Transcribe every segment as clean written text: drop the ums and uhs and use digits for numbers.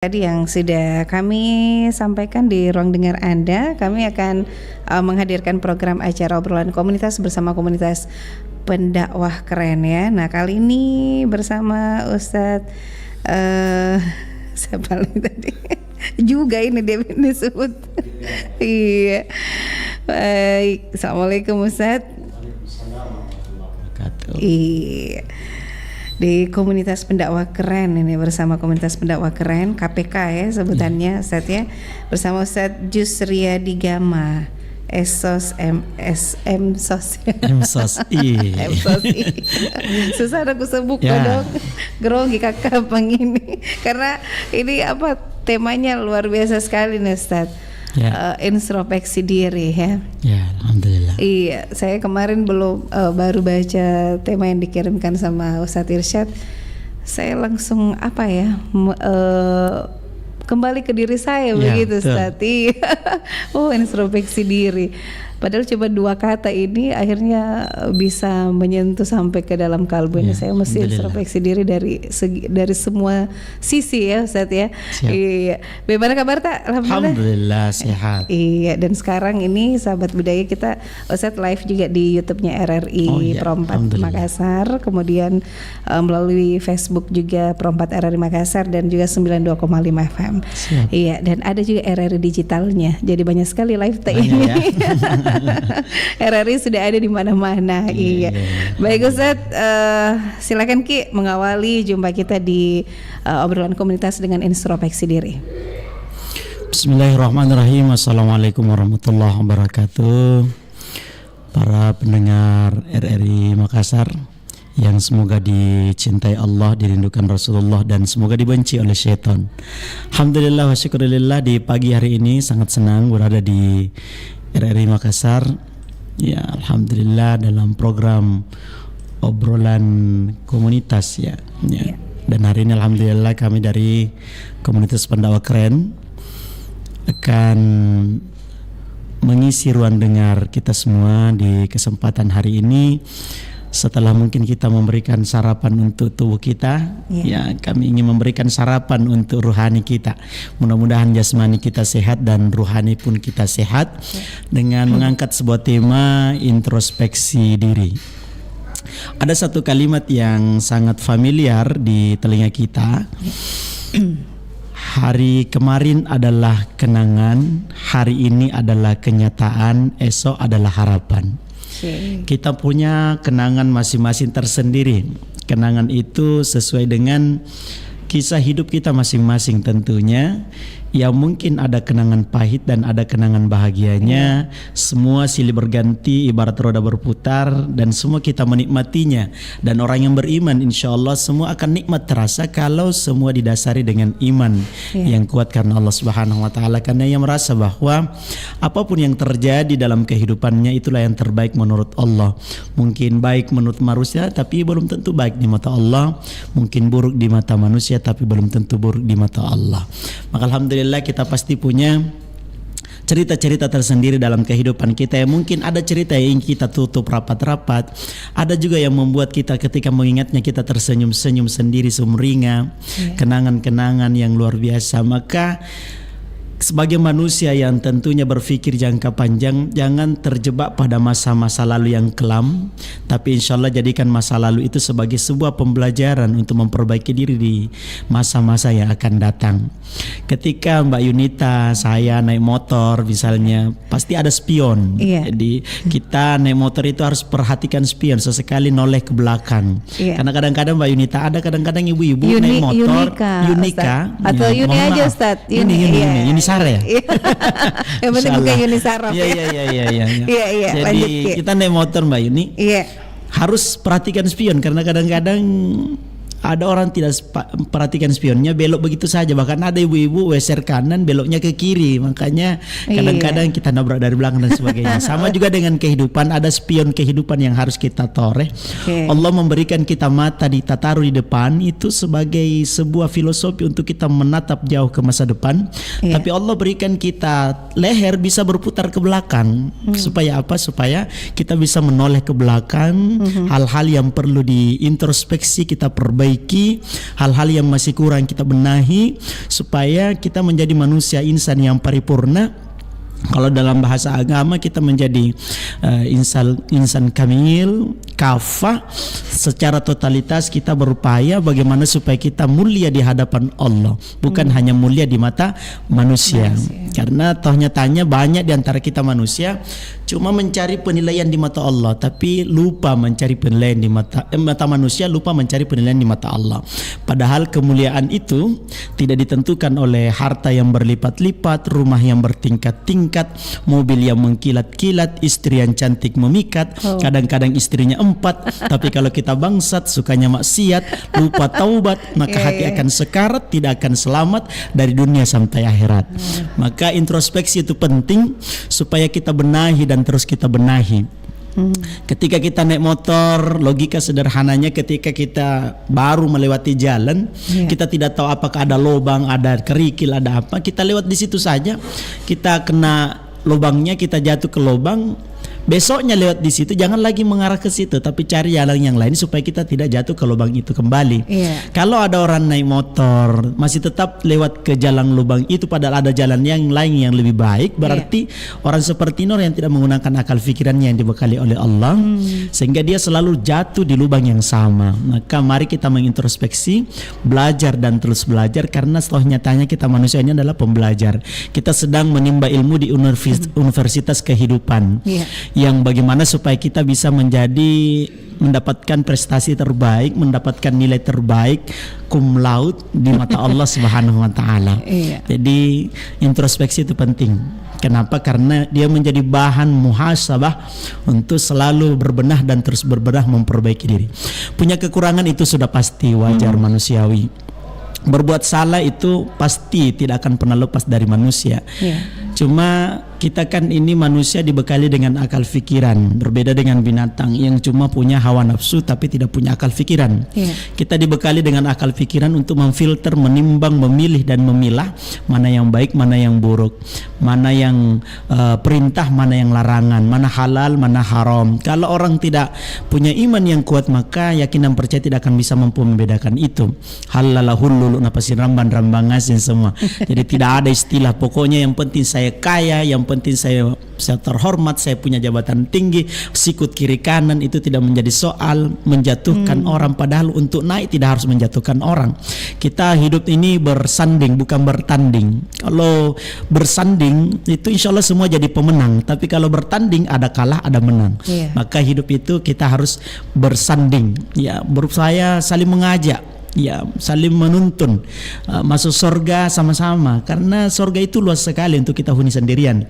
Tadi yang sudah kami sampaikan di ruang dengar Anda, kami akan menghadirkan program acara obrolan komunitas bersama komunitas pendakwah keren ya. Nah kali ini bersama Ustadz siapa lagi tadi? Juga ini dia disebut. Iya. Baik, assalamualaikum Ustadz. Iya. Di komunitas pendakwah keren ini bersama komunitas pendakwah keren KPK ya sebutannya Ustadz ya, bersama Ustadz Jusriyadi Gama Esos MSOS susah aku sebut dong grogi kakak bang ini karena ini apa temanya luar biasa sekali nih Ustadz. Introspeksi diri ya. Ya, alhamdulillah. Iya, saya kemarin baru baca tema yang dikirimkan sama Ustadz Irsyad. Saya langsung kembali ke diri saya begitu Ustadz. Oh, introspeksi diri. Padahal coba dua kata ini akhirnya bisa menyentuh sampai ke dalam kalbu ini. Saya mesti introspeksi diri dari semua sisi ya Ustadz ya. Iya. Bagaimana kabar tak? Alhamdulillah sehat. Iya, dan sekarang ini sahabat budaya kita Ustadz live juga di YouTube-nya RRI Pro 4 Makassar, kemudian melalui Facebook juga Pro 4 RRI Makassar dan juga 92,5 FM. Siap. Iya, dan ada juga RRI digitalnya. Jadi banyak sekali live ini. Ya. RRI sudah ada di mana-mana. Iya. Baik Ustadz, silakan Ki mengawali jumpa kita di obrolan komunitas dengan introspeksi diri. Bismillahirrahmanirrahim. Assalamualaikum warahmatullahi wabarakatuh. Para pendengar RRI Makassar yang semoga dicintai Allah, dirindukan Rasulullah, dan semoga dibenci oleh syaitan. Alhamdulillah wa syukurillah, di pagi hari ini sangat senang berada di RRI Makassar. Ya, alhamdulillah dalam program obrolan komunitas ya. Dan hari ini alhamdulillah kami dari komunitas pendakwah keren akan mengisi ruang dengar kita semua di kesempatan hari ini. Setelah mungkin kita memberikan sarapan untuk tubuh kita, ya kami ingin memberikan sarapan untuk ruhani kita. Mudah-mudahan jasmani kita sehat dan ruhani pun kita sehat dengan mengangkat sebuah tema introspeksi diri. Ada satu kalimat yang sangat familiar di telinga kita. Hari kemarin adalah kenangan, hari ini adalah kenyataan, esok adalah harapan. Kita punya kenangan masing-masing tersendiri. Kenangan itu sesuai dengan kisah hidup kita masing-masing tentunya. Ya mungkin ada kenangan pahit dan ada kenangan bahagianya. Semua silih berganti ibarat roda berputar dan semua kita menikmatinya. Dan orang yang beriman insya Allah semua akan nikmat terasa kalau semua didasari dengan iman yang kuat karena Allah Subhanahu Wa Taala. Karena ia merasa bahwa apapun yang terjadi dalam kehidupannya itulah yang terbaik menurut Allah. Mungkin baik menurut manusia tapi belum tentu baik di mata Allah. Mungkin buruk di mata manusia tapi belum tentu buruk di mata Allah. Maka alhamdulillah kita pasti punya cerita-cerita tersendiri dalam kehidupan kita. Mungkin ada cerita yang ingin kita tutup rapat-rapat, ada juga yang membuat kita ketika mengingatnya kita tersenyum-senyum sendiri sumringah. Kenangan-kenangan yang luar biasa. Maka sebagai manusia yang tentunya berpikir jangka panjang, jangan terjebak pada masa-masa lalu yang kelam, tapi insya Allah jadikan masa lalu itu sebagai sebuah pembelajaran untuk memperbaiki diri di masa-masa yang akan datang. Ketika Mbak Yunita, saya naik motor misalnya, pasti ada spion. Jadi kita naik motor itu harus perhatikan spion, sesekali noleh ke belakang. Karena kadang-kadang Mbak Yunita, ada kadang-kadang ibu-ibu naik motor Yunika atau Yuni aja Ustadz. Yuni Sare ya? Yang penting bukan Yuni Saraf. Iya. Jadi kita naik motor Mbak Yuni, harus perhatikan spion karena kadang-kadang ada orang tidak perhatikan spionnya, belok begitu saja. Bahkan ada ibu-ibu weser kanan beloknya ke kiri. Makanya kadang-kadang kita nabrak dari belakang dan sebagainya. Sama juga dengan kehidupan, ada spion kehidupan yang harus kita toreh. Allah memberikan kita mata, taruh di depan itu sebagai sebuah filosofi untuk kita menatap jauh ke masa depan. Tapi Allah berikan kita leher bisa berputar ke belakang. Supaya apa? Supaya kita bisa menoleh ke belakang hal-hal yang perlu diintrospeksi, kita perbaiki perbaiki, hal-hal yang masih kurang kita benahi supaya kita menjadi manusia insan yang paripurna. Kalau dalam bahasa agama kita menjadi insan kamil, kafah, secara totalitas kita berupaya bagaimana supaya kita mulia di hadapan Allah, bukan hanya mulia di mata manusia. Karena toh nyatanya banyak di antara kita manusia cuma mencari penilaian di mata Allah, tapi lupa mencari penilaian di mata manusia, lupa mencari penilaian di mata Allah. Padahal kemuliaan itu tidak ditentukan oleh harta yang berlipat-lipat, rumah yang bertingkat-tingkat, mobil yang mengkilat-kilat, istri yang cantik memikat, kadang-kadang istrinya 4. Tapi kalau kita bangsat, sukanya maksiat, lupa taubat, maka hati akan sekarat, tidak akan selamat dari dunia sampai akhirat. Maka introspeksi itu penting supaya kita benahi dan terus kita benahi. Ketika kita naik motor, logika sederhananya ketika kita baru melewati jalan, kita tidak tahu apakah ada lubang, ada kerikil, ada apa, kita lewat di situ saja, kita kena lubangnya, kita jatuh ke lubang. Besoknya lewat di situ jangan lagi mengarah ke situ, tapi cari jalan yang lain supaya kita tidak jatuh ke lubang itu kembali. Kalau ada orang naik motor masih tetap lewat ke jalan lubang itu padahal ada jalan yang lain yang lebih baik, berarti orang seperti Nur yang tidak menggunakan akal fikirannya yang dibekali oleh Allah, sehingga dia selalu jatuh di lubang yang sama. Maka mari kita mengintrospeksi, belajar dan terus belajar, karena setelah nyatanya kita manusia ini adalah pembelajar. Kita sedang menimba ilmu di universitas kehidupan. Yang bagaimana supaya kita bisa mendapatkan prestasi terbaik, mendapatkan nilai terbaik, cum laude di mata Allah Subhanahu wa taala. Jadi introspeksi itu penting. Kenapa? Karena dia menjadi bahan muhasabah untuk selalu berbenah dan terus berbenah memperbaiki diri. Punya kekurangan itu sudah pasti wajar, manusiawi. Berbuat salah itu pasti tidak akan pernah lepas dari manusia. Cuma kita kan ini manusia dibekali dengan akal fikiran, berbeda dengan binatang yang cuma punya hawa nafsu tapi tidak punya akal fikiran. Kita dibekali dengan akal fikiran untuk memfilter, menimbang, memilih dan memilah mana yang baik, mana yang buruk, mana yang perintah, mana yang larangan, mana halal, mana haram. Kalau orang tidak punya iman yang kuat, maka yakin dan percaya tidak akan bisa mampu membedakan itu. Halalahul lulu napasin ramban asin semua. Jadi tidak ada istilah pokoknya yang penting saya kaya, yang penting saya terhormat, saya punya jabatan tinggi, sikut kiri kanan, itu tidak menjadi soal menjatuhkan orang. Padahal untuk naik tidak harus menjatuhkan orang. Kita hidup ini bersanding bukan bertanding. Kalau bersanding itu insya Allah semua jadi pemenang, tapi kalau bertanding ada kalah ada menang. Maka hidup itu kita harus bersanding, ya, berusaha saling mengajak, ya, saling menuntun masuk surga sama-sama, karena surga itu luas sekali untuk kita huni sendirian.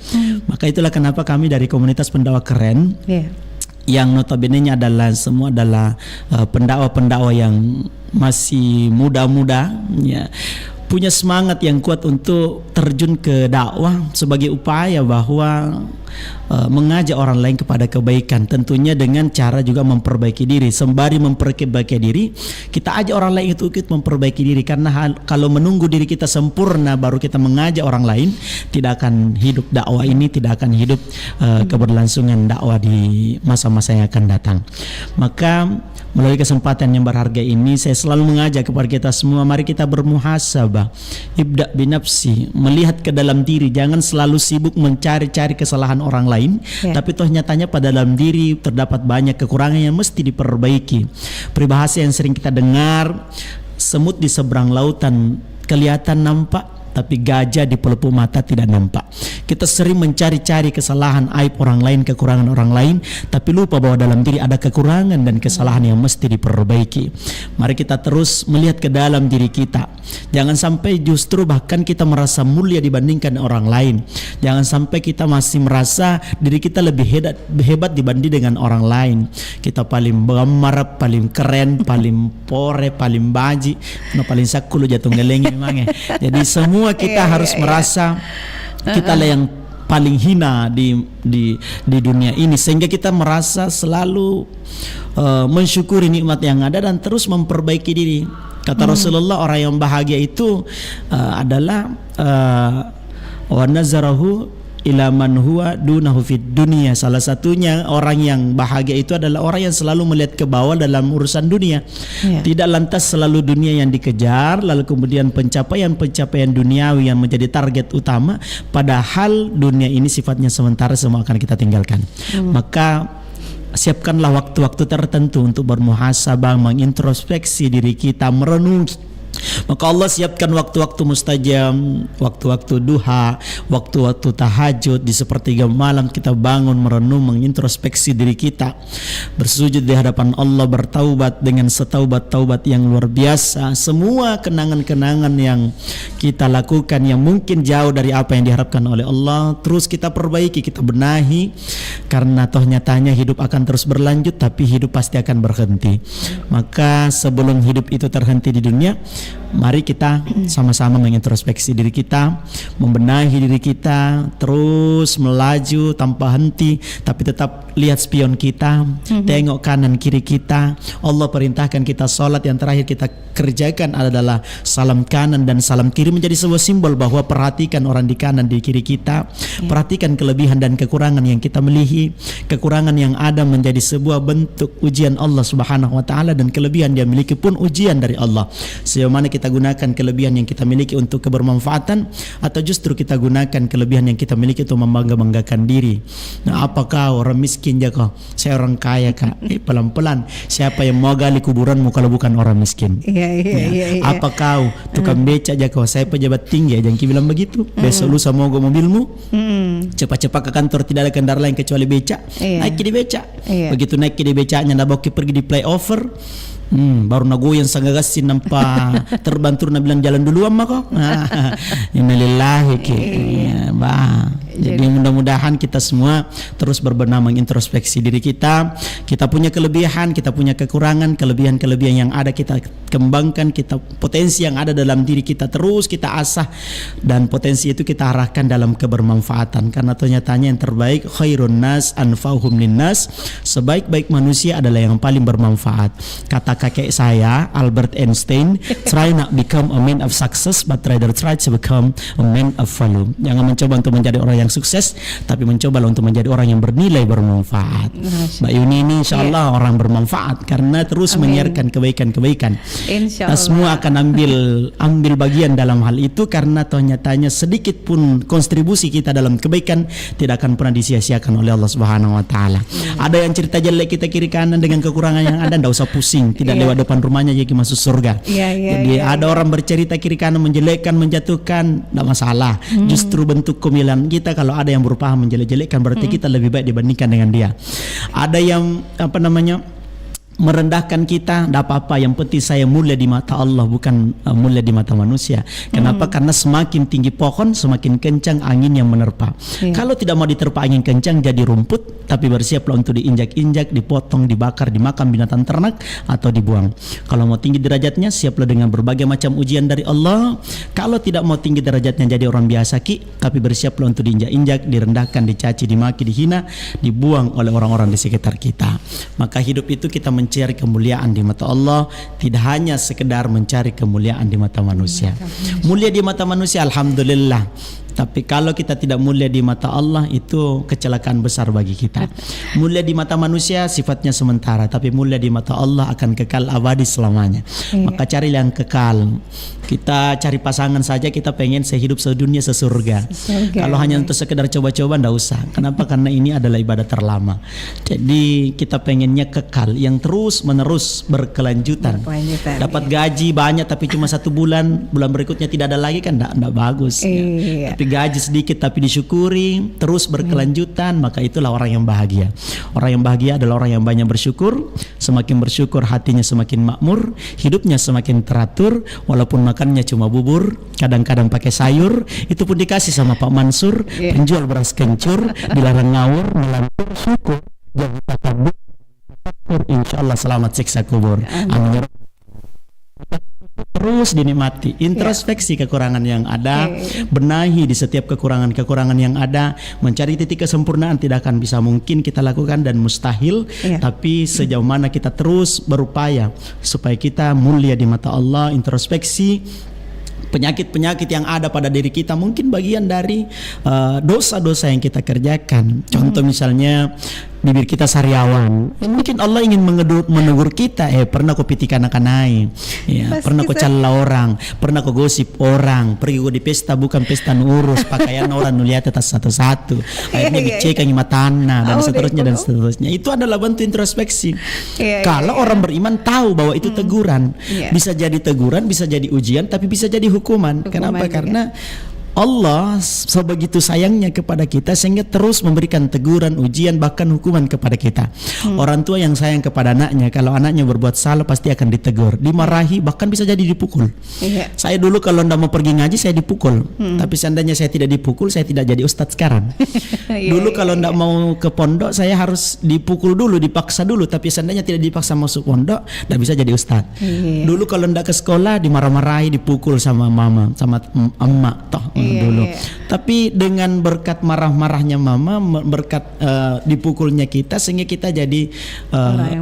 Maka itulah kenapa kami dari komunitas pendakwa keren, yang notabene-nya adalah semua adalah pendakwa-pendakwa yang masih muda-muda, ya, punya semangat yang kuat untuk terjun ke dakwah sebagai upaya bahwa mengajak orang lain kepada kebaikan, tentunya dengan cara juga memperbaiki diri. Sembari memperbaiki diri, kita ajak orang lain itu ikut memperbaiki diri, karena kalau menunggu diri kita sempurna baru kita mengajak orang lain, tidak akan hidup dakwah ini, tidak akan hidup keberlangsungan dakwah di masa-masa yang akan datang. Maka melalui kesempatan yang berharga ini saya selalu mengajak kepada kita semua, mari kita bermuhasabah, ibda binafsi, melihat ke dalam diri, jangan selalu sibuk mencari-cari kesalahan orang lain, tapi toh nyatanya pada dalam diri terdapat banyak kekurangan yang mesti diperbaiki. Peribahasa yang sering kita dengar, semut di seberang lautan kelihatan nampak, tapi gajah di pelupuk mata tidak nampak. Kita sering mencari-cari kesalahan, aib orang lain, kekurangan orang lain, tapi lupa bahwa dalam diri ada kekurangan dan kesalahan yang mesti diperbaiki. Mari kita terus melihat ke dalam diri kita. Jangan sampai justru bahkan kita merasa mulia dibandingkan orang lain. Jangan sampai kita masih merasa diri kita lebih hebat dibanding dengan orang lain. Kita paling bemarap, paling keren, paling pore, paling baji, paling sakulu jatuh ngelengi memangnya. Jadi semua kita harus merasa kita lah yang paling hina di dunia ini, sehingga kita merasa selalu mensyukuri nikmat yang ada dan terus memperbaiki diri. Kata Rasulullah, orang yang bahagia itu adalah wa nazarahu ila man huwa dunahu fid dunya. Salah satunya orang yang bahagia itu adalah orang yang selalu melihat ke bawah dalam urusan dunia. Tidak lantas selalu dunia yang dikejar, lalu kemudian pencapaian duniawi yang menjadi target utama, padahal dunia ini sifatnya sementara, semua akan kita tinggalkan. Maka siapkanlah waktu-waktu tertentu untuk bermuhasabah, mengintrospeksi diri kita, merenungi. Maka Allah siapkan waktu-waktu mustajam, waktu-waktu duha, waktu-waktu tahajud. Di sepertiga malam kita bangun, merenung, mengintrospeksi diri kita, bersujud di hadapan Allah, bertaubat dengan setaubat-taubat yang luar biasa. Semua kenangan-kenangan yang kita lakukan yang mungkin jauh dari apa yang diharapkan oleh Allah, terus kita perbaiki, kita benahi. Karena toh nyatanya hidup akan terus berlanjut, tapi hidup pasti akan berhenti. Maka sebelum hidup itu terhenti di dunia, mari kita sama-sama mengintrospeksi diri kita, membenahi diri kita, terus melaju tanpa henti, tapi tetap lihat spion kita, tengok kanan kiri kita. Allah perintahkan kita sholat, yang terakhir kita kerjakan adalah salam kanan dan salam kiri, menjadi sebuah simbol bahwa perhatikan orang di kanan di kiri kita, perhatikan kelebihan dan kekurangan yang kita miliki. Kekurangan yang ada menjadi sebuah bentuk ujian Allah Subhanahu wa taala, dan kelebihan dia miliki pun ujian dari Allah. Sejauh mana kita gunakan kelebihan yang kita miliki untuk kebermanfaatan, atau justru kita gunakan kelebihan yang kita miliki untuk membangga-banggakan diri. Nah, apakah orang miskin jago? Saya orang kaya kak. Pelan-pelan, siapa yang mau gali kuburanmu kalau bukan orang miskin? Iya. Apa kau tukang beca jago? Saya pejabat tinggi, jangan bilang begitu. Besok lusa mau gue mobilmu, cepat-cepat ke kantor, tidak ada kendaraan lain kecuali beca. Naik di beca. Begitu naik di becanya, nabok pergi di flyover. Baru nagoyan sa gagasin nampak terbantur na bilang jalan duluan mako. Innalillahi Jadi mudah-mudahan kita semua terus berbenah mengintrospeksi diri kita. Kita punya kelebihan, kita punya kekurangan, kelebihan-kelebihan yang ada kita kembangkan, kita potensi yang ada dalam diri kita terus kita asah, dan potensi itu kita arahkan dalam kebermanfaatan. Karena ternyatanya yang terbaik, khairun nas anfa'uhum linnas, sebaik-baik manusia adalah yang paling bermanfaat. Kata kakek saya Albert Einstein, try not become a man of success, but rather try to become a man of value. Jangan mencoba untuk menjadi orang yang sukses, tapi mencoba untuk menjadi orang yang bernilai, bermanfaat. Mbak Yuni ini insya Allah orang bermanfaat karena terus menyiarkan kebaikan-kebaikan. Kita semua akan ambil bagian dalam hal itu, karena ternyatanya sedikit pun kontribusi kita dalam kebaikan tidak akan pernah disia-siakan oleh Allah Subhanahu wa taala. Ada yang cerita jelek kita kiri kanan dengan kekurangan yang ada, enggak usah pusing, tidak lewat depan rumahnya jadi masuk surga. Jadi ada orang bercerita kiri kanan menjelekkan, menjatuhkan, enggak masalah. Justru bentuk kemilan kita kalau ada yang berusaha menjelek-jelekkan, berarti kita lebih baik dibandingkan dengan dia. Ada yang merendahkan kita, tidak apa-apa, yang penting saya mulia di mata Allah, bukan mulia di mata manusia. Kenapa? Karena semakin tinggi pohon, semakin kencang angin yang menerpa. Kalau tidak mau diterpa angin kencang, jadi rumput, tapi bersiaplah untuk diinjak-injak, dipotong, dibakar, dimakan binatang ternak, atau dibuang. Kalau mau tinggi derajatnya, siaplah dengan berbagai macam ujian dari Allah. Kalau tidak mau tinggi derajatnya, jadi orang biasa tapi bersiaplah untuk diinjak-injak, direndahkan, dicaci, dimaki, dihina, dibuang oleh orang-orang di sekitar kita. Maka hidup itu kita mencari kemuliaan di mata Allah, tidak hanya sekedar mencari kemuliaan di mata manusia. Mulia di mata manusia alhamdulillah, tapi kalau kita tidak mulia di mata Allah, itu kecelakaan besar bagi kita. Mulia di mata manusia sifatnya sementara, tapi mulia di mata Allah akan kekal abadi selamanya. Maka cari yang kekal. Kita cari pasangan saja, kita pengen sehidup sedunia sesurga. Kalau hanya untuk sekedar coba-coba, ndak usah. Kenapa? Karena ini adalah ibadah terlama. Jadi kita pengennya kekal, yang terus menerus berkelanjutan. Dapat gaji banyak tapi cuma 1 bulan, bulan berikutnya tidak ada lagi, kan ndak bagus. Tapi gaji sedikit tapi disyukuri, terus berkelanjutan, maka itulah orang yang bahagia. Orang yang bahagia adalah orang yang banyak bersyukur. Semakin bersyukur hatinya semakin makmur, hidupnya semakin teratur. Walaupun makannya cuma bubur, kadang-kadang pakai sayur, itu pun dikasih sama Pak Mansur, penjual beras kencur, dilarang ngawur, melantur, syukur, jangan takabur, insyaallah selamat siksa kubur. Amin. Terus dinikmati, introspeksi kekurangan yang ada, benahi di setiap kekurangan-kekurangan yang ada, mencari titik kesempurnaan tidak akan bisa mungkin kita lakukan dan mustahil, tapi sejauh mana kita terus berupaya supaya kita mulia di mata Allah, introspeksi, penyakit-penyakit yang ada pada diri kita mungkin bagian dari dosa-dosa yang kita kerjakan. Contoh misalnya bibir kita sariawan, mungkin Allah ingin menegur kita, pernah kau pitikan akanai, pernah kau cela orang, pernah kau gosip orang, pergi kau di pesta bukan pesta urus, pakaian orang nulihat atas satu-satu, akhirnya dicek yang matana dan seterusnya dan seterusnya. Itu adalah bentuk introspeksi. Kalau orang beriman tahu bahwa itu teguran, bisa jadi teguran, bisa jadi ujian, tapi bisa jadi hukuman. Kenapa? Karena Allah sebegitu sayangnya kepada kita sehingga terus memberikan teguran, ujian, bahkan hukuman kepada kita. Orang tua yang sayang kepada anaknya, kalau anaknya berbuat salah pasti akan ditegur, dimarahi, bahkan bisa jadi dipukul. Saya dulu kalau tidak mau pergi ngaji saya dipukul, tapi seandainya saya tidak dipukul saya tidak jadi ustadz sekarang. Dulu kalau tidak mau ke pondok saya harus dipukul dulu, dipaksa dulu, tapi seandainya tidak dipaksa masuk pondok tidak bisa jadi ustadz. Dulu kalau tidak ke sekolah dimarah-marahi, dipukul sama mama, sama emak toh. Dulu. Tapi dengan berkat marah-marahnya mama, berkat dipukulnya kita, sehingga kita jadi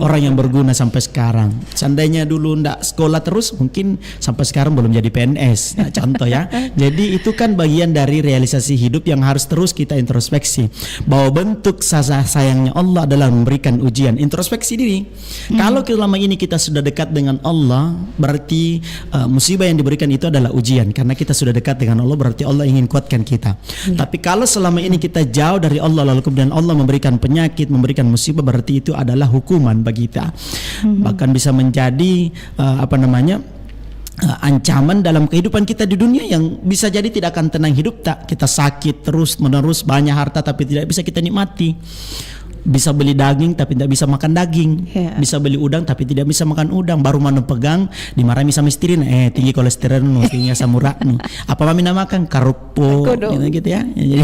orang yang berguna sampai sekarang. Seandainya dulu ndak sekolah terus, mungkin sampai sekarang belum jadi PNS. Nah, contoh ya. Jadi itu kan bagian dari realisasi hidup yang harus terus kita introspeksi. Bahwa bentuk sayangnya Allah adalah memberikan ujian. Introspeksi diri. Kalau selama ini kita sudah dekat dengan Allah, berarti musibah yang diberikan itu adalah ujian. Karena kita sudah dekat dengan Allah, berarti Allah ingin kuatkan kita. Tapi kalau selama ini kita jauh dari Allah, lalu kemudian Allah memberikan penyakit, memberikan musibah, berarti itu adalah hukuman bagi kita. Bahkan bisa menjadi ancaman dalam kehidupan kita di dunia yang bisa jadi tidak akan tenang hidup kita sakit terus menerus, banyak harta tapi tidak bisa kita nikmati. Bisa beli daging tapi tidak bisa makan daging, bisa beli udang tapi tidak bisa makan udang, baru mau pegang dimarahi sama istri, tinggi kolesterol tinggi asam urat apa mami namakan karupo gitu ya, jadi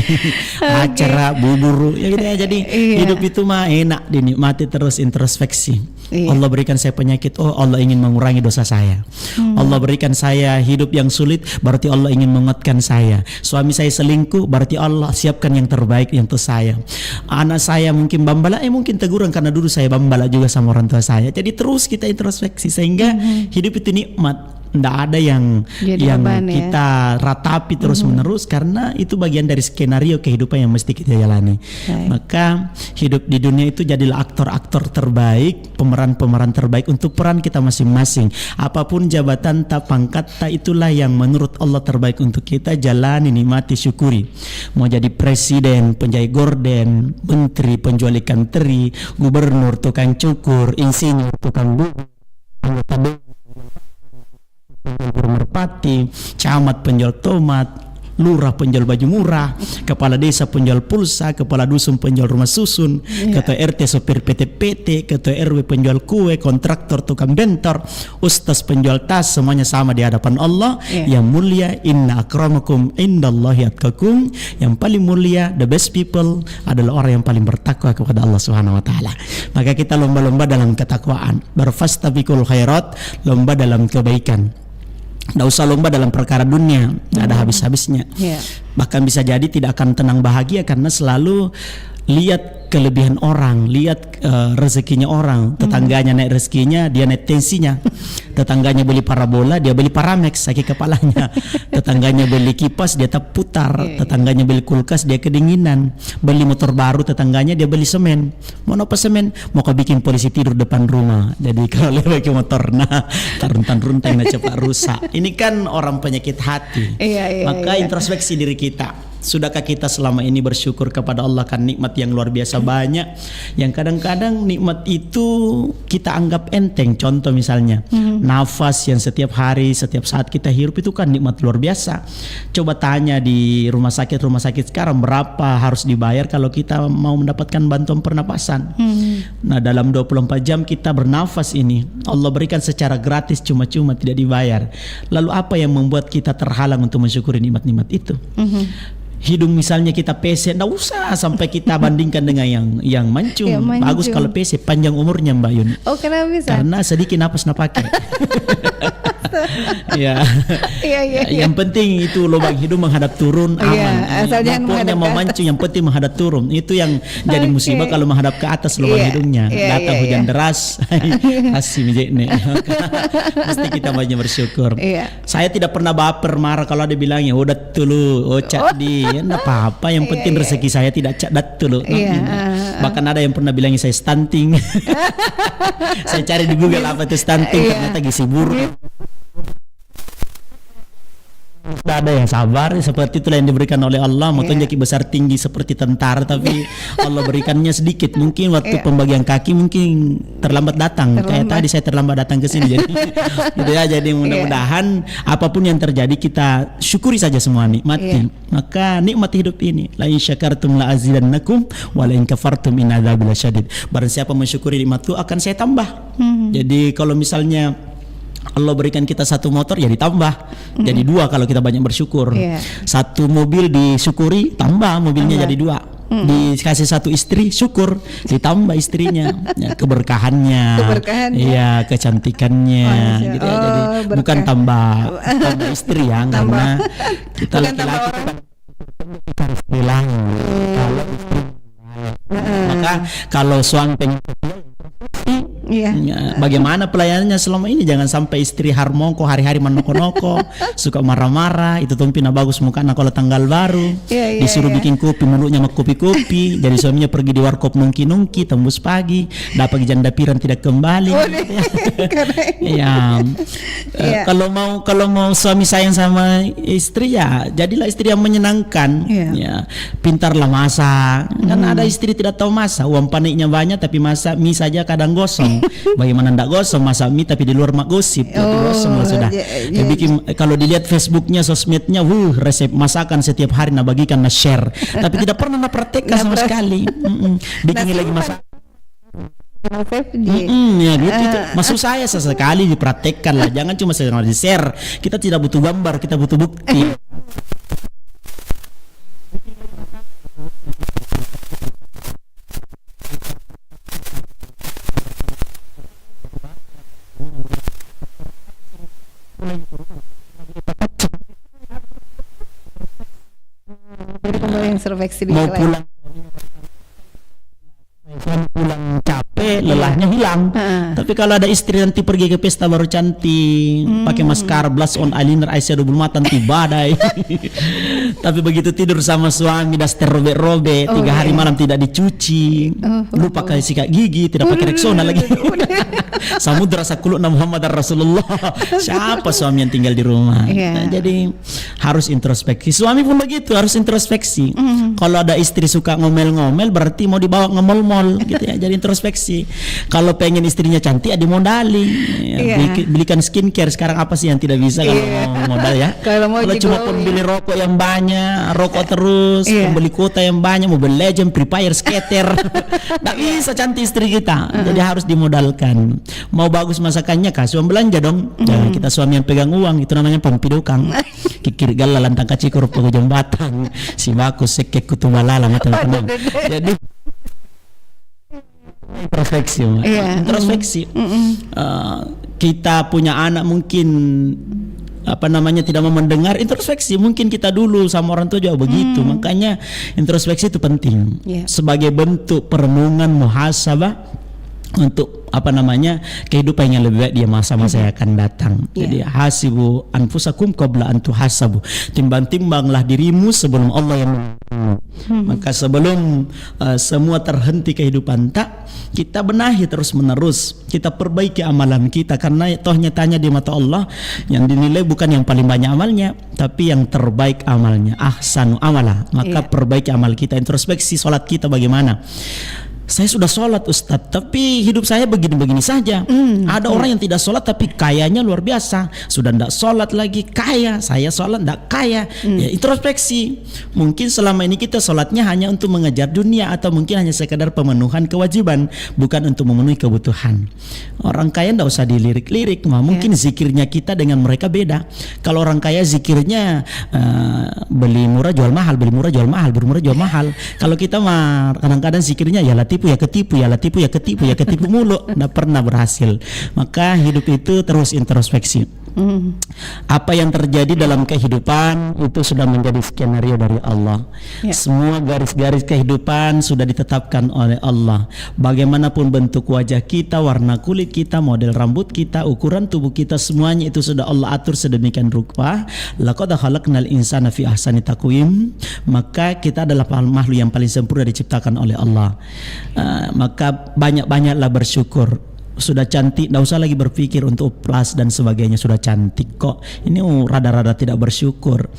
acara bubur ya gitu ya. Jadi hidup itu mah enak dinikmati terus, introspeksi. Allah berikan saya penyakit, oh Allah ingin mengurangi dosa saya. Allah berikan saya hidup yang sulit, berarti Allah ingin menguatkan saya. Suami saya selingkuh, berarti Allah siapkan yang terbaik untuk saya. Anak saya mungkin bambala, mungkin teguran karena dulu saya bambala juga sama orang tua saya. Jadi terus kita introspeksi sehingga hidup itu nikmat. Tidak ada yang kita ratapi terus menerus, karena itu bagian dari skenario kehidupan yang mesti kita jalani. Maka hidup di dunia itu jadilah aktor-aktor terbaik, pemeran-pemeran terbaik untuk peran kita masing-masing. Apapun jabatan tak pangkat tak, itulah yang menurut Allah terbaik untuk kita jalani, nikmati, syukuri. Mau jadi presiden, penjahit gorden, menteri, penjual ikan teri, gubernur, tukang cukur, insinyur, tukang bubur, anggota penjual merpati, camat penjual tomat, lurah penjual baju murah, kepala desa penjual pulsa, kepala dusun penjual rumah susun, ketua RT sopir PT-PT, ketua RW penjual kue, kontraktor tukang bentor, ustaz penjual tas, semuanya sama di hadapan Allah. Yang mulia, inna akramakum indallahi atqakum. Yang paling mulia, the best people adalah orang yang paling bertakwa kepada Allah Subhanahu wa taala. Maka kita lomba-lomba dalam ketakwaan, berfastabiqul khairat, lomba dalam kebaikan. Tidak usah lomba dalam perkara dunia, tidak ada habis-habisnya. Bahkan bisa jadi tidak akan tenang bahagia karena selalu lihat kelebihan orang, lihat rezekinya orang. Tetangganya naik rezekinya, dia naik tensinya. Tetangganya beli parabola, dia beli paramex sakit kepalanya. Tetangganya beli kipas, dia tak putar. Tetangganya beli kulkas, dia kedinginan. Beli motor baru, tetangganya dia beli semen. Mau apa semen? Mau kau bikin polisi tidur depan rumah. Jadi kalau lewat ke motor, nah runtan-runtan cepat rusak. Ini kan orang penyakit hati. Maka introspeksi diri kita. Sudahkah kita selama ini bersyukur kepada Allah kan nikmat yang luar biasa banyak, yang kadang-kadang nikmat itu kita anggap enteng. Contoh misalnya nafas yang setiap hari, setiap saat kita hirup itu kan nikmat luar biasa. Coba tanya di rumah sakit sekarang berapa harus dibayar kalau kita mau mendapatkan bantuan pernapasan. Nah dalam 24 jam kita bernafas ini Allah berikan secara gratis, cuma-cuma, tidak dibayar. Lalu apa yang membuat kita terhalang untuk mensyukuri nikmat-nikmat itu? Hidung misalnya kita PC, nggak usah sampai kita bandingkan dengan yang mancung. Bagus kalau PC, panjang umurnya Mbak Yun. Oh kenapa bisa? Karena sedikit napas pakai. Ya. Yang penting itu lubang hidung menghadap turun aman. Asal jangan menghadap mau mancung, yang penting menghadap turun. Itu yang jadi musibah kalau menghadap ke atas lubang hidungnya. Datang hujan deras, kasih mijekne. Mesti kita banyak bersyukur. Saya tidak pernah baper marah kalau ada bilangnya udah dulu, cak di, enggak apa-apa. Yang penting rezeki saya tidak cak dat dulu. Bahkan ada yang pernah bilangnya saya stunting. Saya cari di Google apa itu stunting, ternyata gizi buruk. Tidak ada yang sabar, seperti itulah yang diberikan oleh Allah. Makanya besar tinggi seperti tentara, tapi Allah berikannya sedikit. Mungkin waktu pembagian kaki mungkin terlambat datang. Kayak tadi saya terlambat datang ke sini. Jadi gitu ya. Jadi mudah-mudahan apapun yang terjadi kita syukuri saja semua, nikmati. Maka nikmati hidup ini. La in syakartum la azidannakum wa la in kafartum in adzabil syadid. Barang siapa mensyukuri nikmat itu akan saya tambah. Jadi kalau misalnya Allah berikan kita satu motor ya ditambah jadi 2 kalau kita banyak bersyukur. Satu mobil disyukuri tambah mobilnya jadi 2. Dikasih satu istri syukur ditambah istrinya, ya, keberkahannya, iya kecantikannya, gitu ya. Jadi bukan tambah istri ya, karena kita laki-laki harus bilang kalau istri. Maka kalau suami pengen ya, bagaimana pelayanannya selama ini, jangan sampai istri harmongko hari-hari menoko-noko suka marah-marah, itu tumpina bagus mukanya kalau tanggal baru disuruh bikin kopi mulutnya mau kopi-kopi, jadi suaminya pergi di warkop nungki-nungki tembus pagi dapat janda piran tidak kembali. Kalau mau suami sayang sama istri ya jadilah istri yang menyenangkan, ya pintarlah masak, kan ada istri tidak tahu masak, uang paniknya banyak tapi masak mie saja kadang gosong. Bagaimana ndak gosong, masak mie tapi di luar mak gosip, gosong lah sudah. Ya bikin, kalau dilihat Facebooknya, sosmednya, resep masakan setiap hari nak bagikan, nak share, tapi tidak pernah nak praktekkan sama sekali. Bikin lagi masak. Ya gitu. Maksud saya sesekali dipraktekkan lah, jangan cuma sekali di share. Kita tidak butuh gambar, kita butuh bukti. Mau pulang capek, lelahnya hilang. Tapi kalau ada istri nanti pergi ke pesta baru cantik, pakai maskara, blush on, eyeliner, eyeshadow, bulu mata, nanti badai. Tapi begitu tidur sama suami daster robek-robek, 3 hari malam tidak dicuci, lupa pakai sikat gigi, tidak pakai Rexona lagi. Samudra sakuluna Muhammad Rasulullah. Siapa suami yang tinggal di rumah? Nah, jadi harus introspeksi. Suami pun begitu, harus introspeksi. Kalau ada istri suka ngomel-ngomel, berarti mau dibawa ngemol-mol gitu ya. Jadi introspeksi. Kalau pengen istrinya cantik ya dimodali. Belikan skincare. Sekarang apa sih yang tidak bisa kalau mau modal ya? Kalau cuma pembeli rokok yang banyak, rokok terus, pembeli kuota yang banyak, Mobile Legend, Free Fire, skater. Nggak bisa cantik istri kita. Jadi harus dimodalkan. Mau bagus masakannya kasih uang belanja dong. Jangan kita suami yang pegang uang, itu namanya pampidukang. Kikir gala lantang kacikur pegujang batang. Si bagus sekek kutumalala mata tenang. Jadi introspeksi. Kita punya anak mungkin tidak mau mendengar, introspeksi. Mungkin kita dulu sama orang tua juga begitu. Makanya introspeksi itu penting sebagai bentuk perenungan, muhasabah untuk kehidupan yang lebih baik di masa-masa yang akan datang. Jadi hasibu anfusakum qabla an tuhasabu. Timbang-timbanglah dirimu sebelum Allah yang maka sebelum semua terhenti kehidupan kita benahi terus menerus, kita perbaiki amalan kita, karena toh nyatanya di mata Allah yang dinilai bukan yang paling banyak amalnya tapi yang terbaik amalnya, ahsanu amala. Maka perbaiki amal kita, introspeksi. Salat kita bagaimana? Saya sudah sholat Ustadz, tapi hidup saya begini-begini saja. Ada orang yang tidak sholat tapi kayanya luar biasa. Sudah tidak sholat lagi kaya, saya sholat tidak kaya. Ya, introspeksi. Mungkin selama ini kita sholatnya hanya untuk mengejar dunia, atau mungkin hanya sekadar pemenuhan kewajiban, bukan untuk memenuhi kebutuhan. Orang kaya tidak usah dilirik-lirik. Mungkin zikirnya kita dengan mereka beda. Kalau orang kaya zikirnya beli murah jual mahal, beli murah jual mahal, beli murah jual mahal. Kalau kita mah kadang-kadang zikirnya ya tipu ya ketipu, ya ketipu ya ketipu, ya ketipu mulu, nggak pernah berhasil. Maka hidup itu terus introspeksi. Apa yang terjadi dalam kehidupan itu sudah menjadi skenario dari Allah. Semua garis-garis kehidupan sudah ditetapkan oleh Allah. Bagaimanapun bentuk wajah kita, warna kulit kita, model rambut kita, ukuran tubuh kita, semuanya itu sudah Allah atur sedemikian rupa. Laqad khalaqnal insana fi ahsani taqwim. Maka kita adalah makhluk yang paling sempurna diciptakan oleh Allah. Maka banyak-banyaklah bersyukur. Sudah cantik, tidak usah lagi berpikir untuk plus dan sebagainya, sudah cantik kok. Ini rada-rada tidak bersyukur.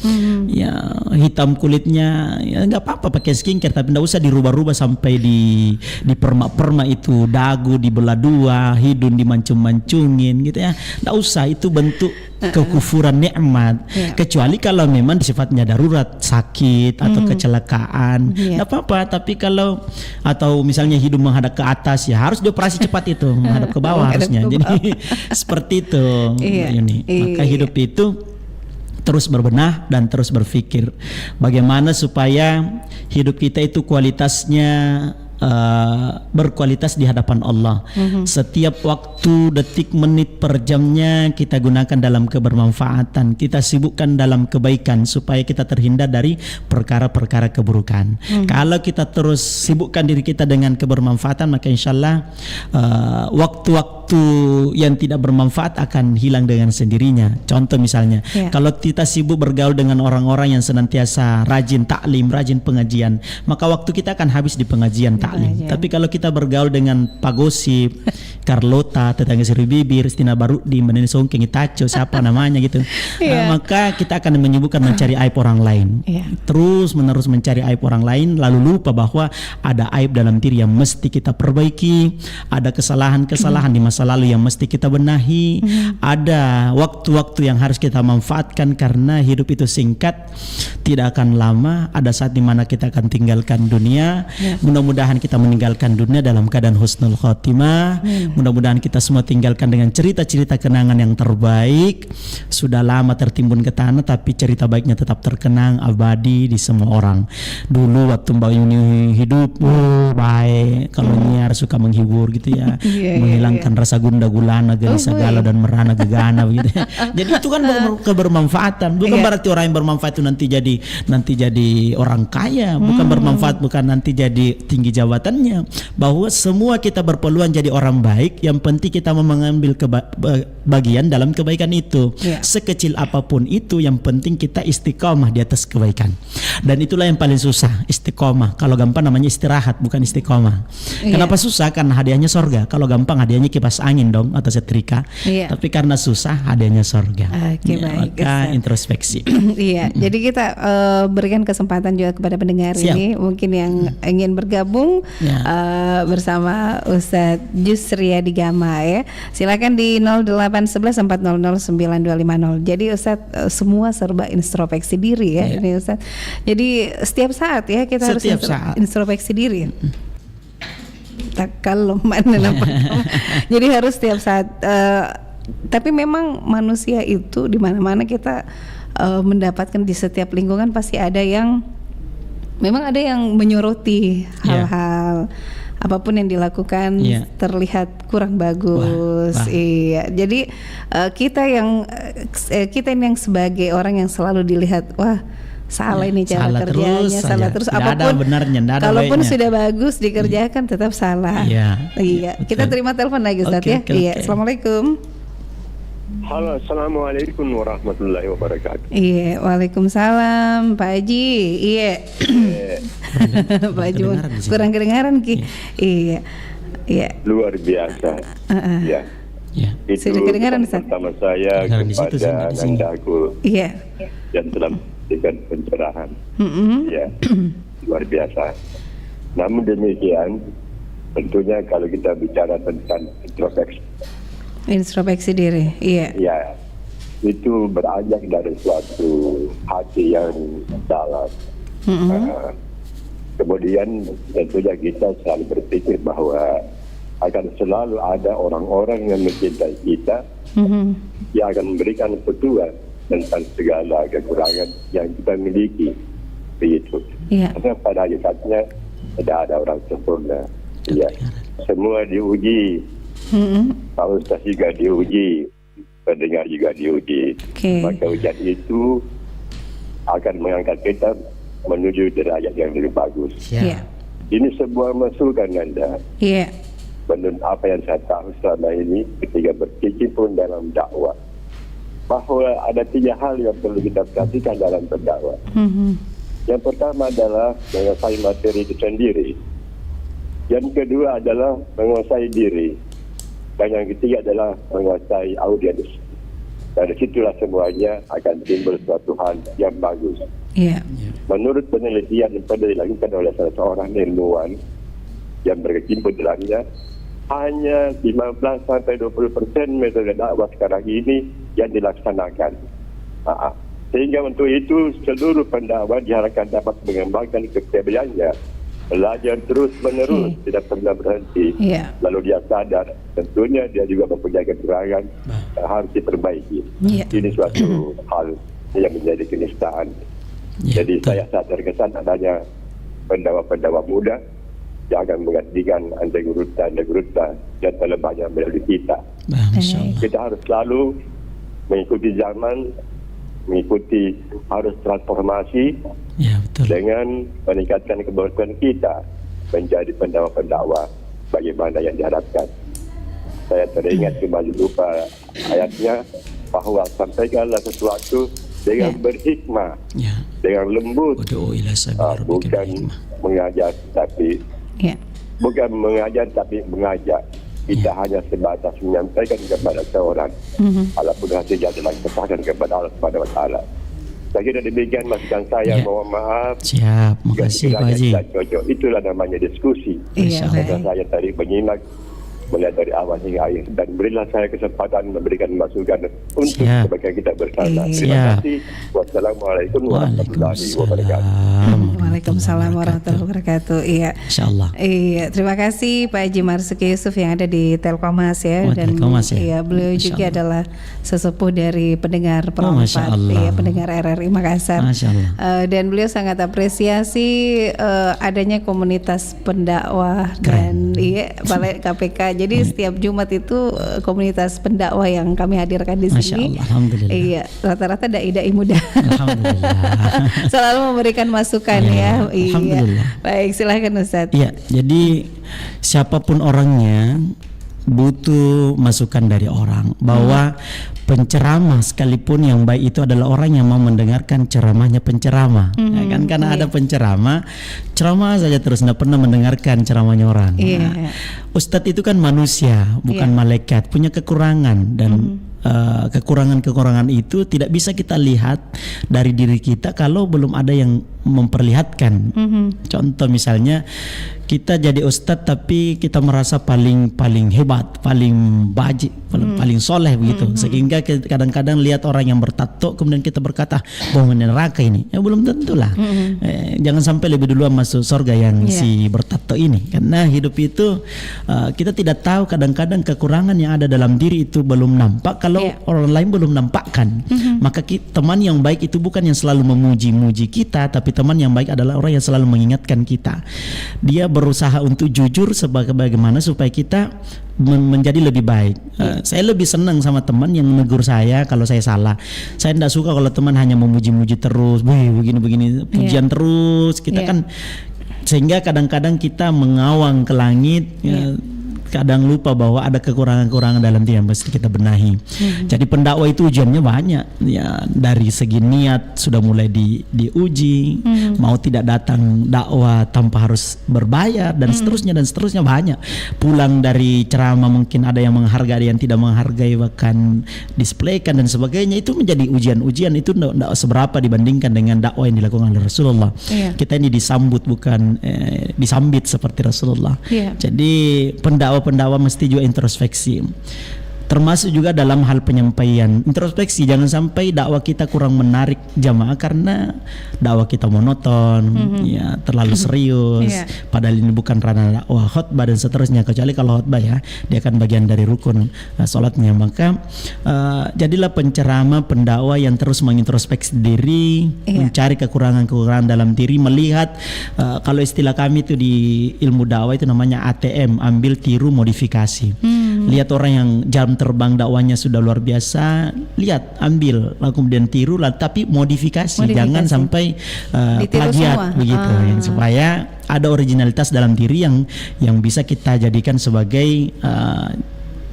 Ya hitam kulitnya, ya nggak apa-apa pakai skincare, tapi tidak usah dirubah-rubah sampai di permak-permak itu, dagu dibelah dua, hidung dimancung-mancungin gitu ya. Tidak usah, itu bentuk kekufuran nikmat. Kecuali kalau memang sifatnya darurat, sakit atau kecelakaan, tidak apa-apa. Tapi kalau atau misalnya hidung menghadap ke atas, ya harus dioperasi cepat itu, menghadap ke bawah harusnya. Jadi seperti itu. Maka hidup itu terus berbenah dan terus berpikir bagaimana supaya hidup kita itu kualitasnya berkualitas di hadapan Allah. Setiap waktu, detik, menit, per jamnya kita gunakan dalam kebermanfaatan. Kita sibukkan dalam kebaikan supaya kita terhindar dari perkara-perkara keburukan. Kalau kita terus sibukkan diri kita dengan kebermanfaatan, maka insyaallah waktu-waktu yang tidak bermanfaat akan hilang dengan sendirinya. Contoh misalnya, kalau kita sibuk bergaul dengan orang-orang yang senantiasa rajin taklim, rajin pengajian, maka waktu kita akan habis di pengajian taklim. Tapi kalau kita bergaul dengan Pak Gosip, Carlota, tetangga Seri Bibir, Stina Barudi, Meneni Songkeng, Itacho, siapa namanya gitu, maka kita akan menyibukkan mencari aib orang lain. Terus menerus mencari aib orang lain, lalu lupa bahwa ada aib dalam diri yang mesti kita perbaiki, ada kesalahan-kesalahan di masa lalu yang mesti kita benahi, ada waktu-waktu yang harus kita manfaatkan karena hidup itu singkat, tidak akan lama, ada saat dimana kita akan tinggalkan dunia. Mudah-mudahan kita meninggalkan dunia dalam keadaan husnul khotimah. Mudah-mudahan kita semua tinggalkan dengan cerita-cerita kenangan yang terbaik. Sudah lama tertimbun ke tanah, tapi cerita baiknya tetap terkenang abadi di semua orang. Dulu waktu Mbak Yuni hidup, baik, kalau nyiar suka menghibur gitu ya, menghilangkan rasa gundah gulana, gelisah galau dan merana gegana begitu. Jadi itu kan kebermanfaatan. Bukan berarti orang yang bermanfaat itu nanti jadi orang kaya, bukan bermanfaat bukan nanti jadi tinggi jabatannya. Bahwa semua kita berpeluang jadi orang baik, yang penting kita mau mengambil bagian dalam kebaikan itu. Sekecil apapun itu, yang penting kita istiqomah di atas kebaikan. Dan itulah yang paling susah, istiqomah. Kalau gampang namanya istirahat, bukan istiqomah. Kenapa susah? Karena hadiahnya sorga. Kalau gampang hadiahnya kipas angin dong atau setrika. Tapi karena susah hadiahnya sorga. Maka introspeksi. Jadi kita berikan kesempatan juga kepada pendengar ini mungkin yang ingin bergabung bersama Ustadz Jusriyadi Gama ya. Silakan di 0811 400 9250. Jadi Ustadz semua serba introspeksi diri ya ini Ustadz. Jadi setiap saat ya kita harus introspeksi diri. Kalau mana jadi harus setiap saat. Tapi memang manusia itu di mana-mana kita mendapatkan, di setiap lingkungan pasti ada yang memang ada yang menyoroti hal-hal apapun yang dilakukan terlihat kurang bagus. Jadi kita yang sebagai orang yang selalu dilihat salah ini cara kerjanya, salah terus apapun benarnya, kalaupun baiknya. Sudah bagus dikerjakan tetap salah. Kita terima telepon lagi Ustaz Assalamualaikum. Halo, assalamualaikum warahmatullahi wabarakatuh. Waalaikumsalam Pak Haji. Pak Haji kurang kedengaran Ki. Luar biasa. Itu sudah kedengaran pertama saya kepada Nandaku yang telah memberikan pencerahan. Luar biasa. Namun demikian, tentunya kalau kita bicara tentang introspeksi diri, itu beranjak dari suatu hati yang dalam. Kemudian tentunya kita selalu berpikir bahwa akan selalu ada orang-orang yang mencintai kita, yang akan memberikan petunjuk tentang segala kekurangan yang kita miliki, begitu. Karena pada hakikatnya tidak ada orang sempurna. Semua diuji. Pak Ustaz juga diuji pendengar juga diuji. Maka ujian itu akan mengangkat kita menuju derajat yang lebih bagus. Ini sebuah masukan Anda. Menurut apa yang saya tahu selama ini ketika berkecimpung dalam dakwah, bahawa ada 3 hal yang perlu kita perhatikan dalam berdakwah. Yang pertama adalah menguasai materi itu sendiri. Yang kedua adalah menguasai diri. Dan yang ketiga adalah menguasai audiens. Dari situlah semuanya akan timbul suatu hal yang bagus. Menurut penelitian yang pernah dilakukan oleh salah seorang ilmuwan yang berkecimpung dalamnya, hanya 15-20% metode dakwah sekarang ini yang dilaksanakan. Sehingga untuk itu seluruh pendakwah diharapkan dapat mengembangkan kepribadiannya, belajar terus menerus, tidak pernah berhenti. Lalu dia sadar tentunya dia juga mempunyai kekurangan harus diperbaiki. Ini suatu hal yang menjadi keniscayaan. Jadi saya sangat terkesan adanya pendakwah-pendakwah muda yang akan menggantikan anggota dan terlebahnya melalui kita. Kita harus selalu mengikuti zaman, harus transformasi dengan meningkatkan keberhasilan kita menjadi pendakwah-pendakwah bagaimana yang diharapkan. Saya teringat kembali lupa ayatnya, bahawa sampaikanlah sesuatu dengan berhikmah, dengan lembut, bukan mengajar tapi bukan mengajar tapi mengajak. Kita hanya sebatas menyampaikan kepada seorang, walaupun hasilnya adalah kesaksian kepada Allah Subhanahu Wa Taala. Saya kira demikian masukan saya. Mohon maaf. Siap, makasih Pak Haji. Itulah namanya diskusi. Saya tadi menyimak mulai dari awal hingga akhir, dan berilah saya kesempatan memberikan masukan untuk kebaikan kita bersama. Terima kasih. Wassalamualaikum warahmatullahi wabarakatuh. Waalaikumsalam warahmatullahi wabarakatuh. Insyaallah. Terima kasih Pak Haji Marzuki Yusuf yang ada di Telkommas dan beliau juga adalah sesepuh dari pendengar Perompat, pendengar RRI Makassar. Dan beliau sangat apresiasi adanya komunitas pendakwah dan Balai KPK. Jadi setiap Jumat itu komunitas pendakwah yang kami hadirkan di sini. Alhamdulillah. Rata-rata dai-dai muda. Alhamdulillah. Selalu memberikan masukan Alhamdulillah. Baik, silakan Ustaz. Jadi siapapun orangnya butuh masukan dari orang, bahwa penceramah sekalipun yang baik itu adalah orang yang mau mendengarkan ceramahnya penceramah. Karena ada penceramah, ceramah saja terus, tidak pernah mendengarkan ceramahnya orang. Ustadz itu kan manusia, bukan malaikat, punya kekurangan, dan kekurangan-kekurangan itu tidak bisa kita lihat dari diri kita kalau belum ada yang memperlihatkan. Contoh misalnya kita jadi ustadz tapi kita merasa paling hebat, paling baik, paling soleh begitu, sehingga kadang-kadang lihat orang yang bertato kemudian kita berkata bahwa neraka ini, belum tentulah. Jangan sampai lebih duluan masuk surga yang si bertato ini, karena hidup itu kita tidak tahu, kadang-kadang kekurangan yang ada dalam diri itu belum nampak kalau orang lain belum nampakkan. Maka teman yang baik itu bukan yang selalu memuji-muji kita, tapi teman yang baik adalah orang yang selalu mengingatkan kita. Dia berusaha untuk jujur sebagaimana supaya kita menjadi lebih baik. Saya lebih senang sama teman yang menegur saya kalau saya salah. Saya tidak suka kalau teman hanya memuji-muji terus, begini-begini, pujian terus. Kita kan sehingga kadang-kadang kita mengawang ke langit. Kadang lupa bahwa ada kekurangan-kekurangan dalam diri yang mesti kita benahi. Jadi pendakwah itu ujiannya banyak, dari segi niat sudah mulai diuji, mau tidak datang dakwah tanpa harus berbayar, dan seterusnya banyak. Pulang dari ceramah mungkin ada yang menghargai, ada yang tidak menghargai, bahkan displaykan dan sebagainya. Itu menjadi ujian-ujian, itu tidak seberapa dibandingkan dengan dakwah yang dilakukan oleh Rasulullah. Kita ini disambut bukan disambit seperti Rasulullah. Jadi pendakwa mesti juga introspeksi, termasuk juga dalam hal penyampaian. Introspeksi, jangan sampai dakwah kita kurang menarik jamaah karena dakwah kita monoton, terlalu serius. Padahal ini bukan ranah dakwah, khutbah dan seterusnya. Kecuali kalau khutbah dia akan bagian dari rukun sholatnya. Maka jadilah penceramah, pendakwah yang terus mengintrospeksi diri, mencari kekurangan-kekurangan dalam diri, melihat kalau istilah kami itu di ilmu dakwah itu namanya ATM, ambil, tiru, modifikasi. Lihat orang yang dalam jam terbang dakwanya sudah luar biasa, lihat, ambil, lalu kemudian tiru, tapi modifikasi. Jangan sampai plagiat begitu, supaya ada originalitas dalam diri yang bisa kita jadikan sebagai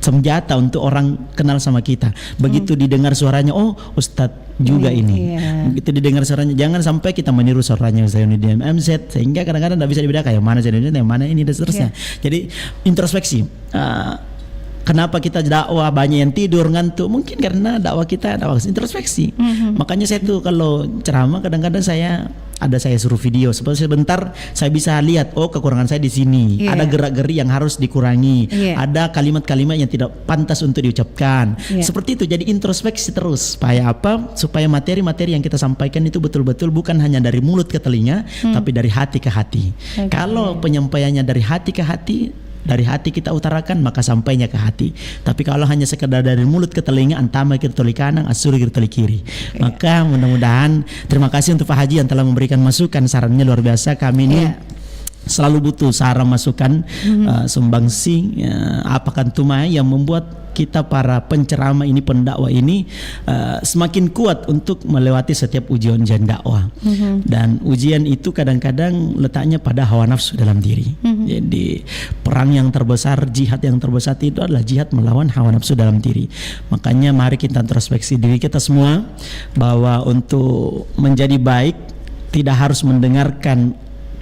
senjata untuk orang kenal sama kita. Begitu didengar suaranya, oh Ustadz juga ini. Begitu didengar suaranya, jangan sampai kita meniru suaranya Zainuddin MZ, sehingga kadang-kadang tidak bisa dibedakan yang mana Zainuddin, yang mana ini, dan seterusnya. Jadi introspeksi. Kenapa kita dakwah banyak yang tidur, ngantuk? Mungkin karena dakwah kita dakwah introspeksi. Makanya saya tuh kalau ceramah kadang-kadang saya suruh video, sebentar saya bisa lihat, oh kekurangan saya di sini. Ada gerak-geri yang harus dikurangi. Ada kalimat-kalimat yang tidak pantas untuk diucapkan. Seperti itu. Jadi introspeksi terus. Supaya apa? Supaya materi-materi yang kita sampaikan itu betul-betul bukan hanya dari mulut ke telinga, tapi dari hati ke hati. Kalau penyampaiannya dari hati ke hati, dari hati kita utarakan, maka sampainya ke hati. Tapi kalau hanya sekedar dari mulut ke telinga, antama kiri toli kanan, asuri kiri toli kiri. Maka mudah-mudahan, terima kasih untuk Pak Haji yang telah memberikan masukan, sarannya luar biasa. Kami ini selalu butuh saran masukan, sumbangsi, apakah tumai yang membuat kita para penceramah ini, pendakwah ini semakin kuat untuk melewati setiap ujian-ujian dakwah. Dan ujian itu kadang-kadang letaknya pada hawa nafsu dalam diri. Jadi perang yang terbesar, jihad yang terbesar itu adalah jihad melawan hawa nafsu dalam diri. Makanya mari kita introspeksi diri kita semua, bahwa untuk menjadi baik tidak harus mendengarkan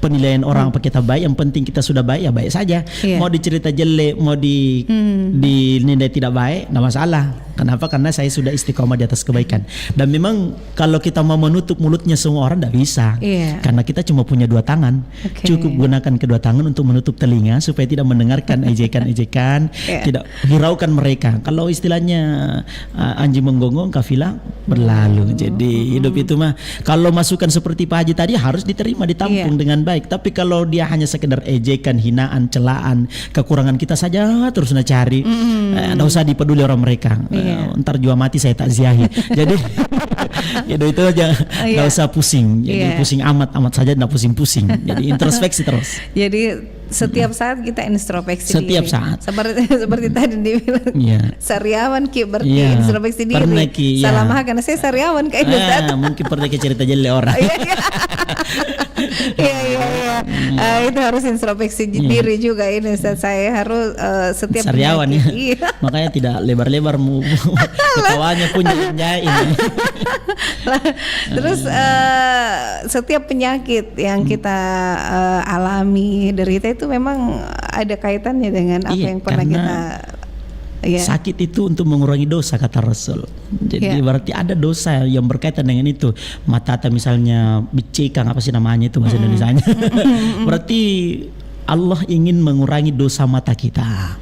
penilaian orang apa kita baik, yang penting kita sudah baik, ya baik saja. Mau dicerita jelek, mau dinilai tidak baik, tidak masalah. Kenapa? Karena saya sudah istiqomah di atas kebaikan. Dan memang kalau kita mau menutup mulutnya semua orang, tidak bisa. Karena kita cuma punya dua tangan. Cukup gunakan kedua tangan untuk menutup telinga supaya tidak mendengarkan ejekan-ejekan, tidak hiraukan mereka. Kalau istilahnya anjing menggonggong, kafilah berlalu. Jadi hidup itu mah, kalau masukan seperti Pak Haji tadi harus diterima, ditampung dengan baik. Tapi kalau dia hanya sekedar ejekan, hinaan, celaan, kekurangan kita saja terus cari, tidak usah dipeduli orang mereka. Ntar juga mati saya takziahi. Jadi itu aja, nggak usah pusing. Jadi pusing amat saja, nggak pusing-pusing. Jadi introspeksi terus. Jadi setiap saat kita introspeksi setiap diri. Saat. Seperti tadi dibilang. Sariawan ki berarti introspeksi diri. Pernah ki. Salah karena saya sariawan kayak mungkin pernah ki cerita jelek orang. Itu harus introspeksi diri juga ini. Saya harus setiap sariawan makanya tidak lebar-lebar ketawanya punya ini. Terus setiap penyakit yang kita alami, derita itu memang ada kaitannya dengan apa yang pernah kita sakit itu untuk mengurangi dosa, kata Rasul. Jadi berarti ada dosa yang berkaitan dengan itu. Matata misalnya, bicikang apa sih namanya itu bahasa Indonesianya. Berarti Allah ingin mengurangi dosa mata kita.